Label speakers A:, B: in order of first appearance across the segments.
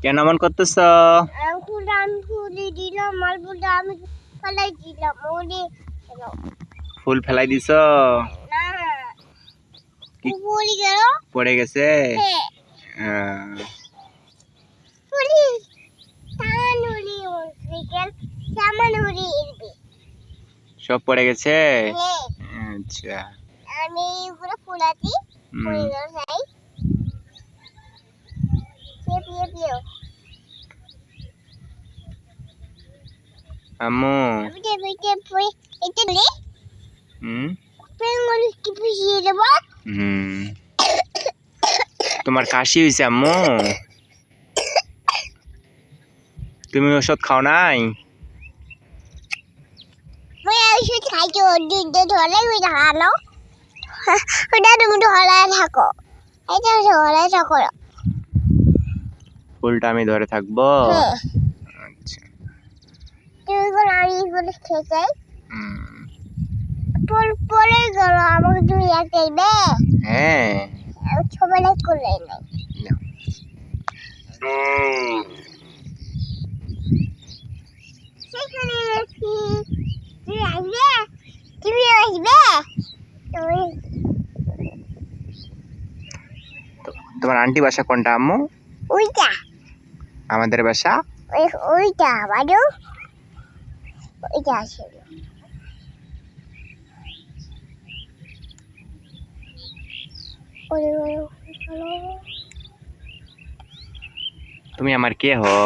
A: কেন এমন করতেছ? ফুল ফেলাই দিছ? পড়ে গেছে? সব পড়ে গেছে? আচ্ছা। আম্মু তোমার কাশি হয়েছে আম্মু? তুমি ওষুধ খাও নাই? ফুলটা আমি ধরে থাকবো? আচ্ছা। হ্যাঁ। তোমার আন্টি বাসা কোনটা আম্মু? ওইটা আমাদের বাসা। ওইটা বাড়ি ওইটা আছে। তুমি আমার কে হো?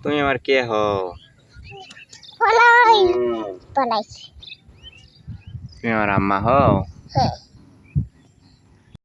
A: তুমি আমার কে হো? তুমি আমার আম্মা হো?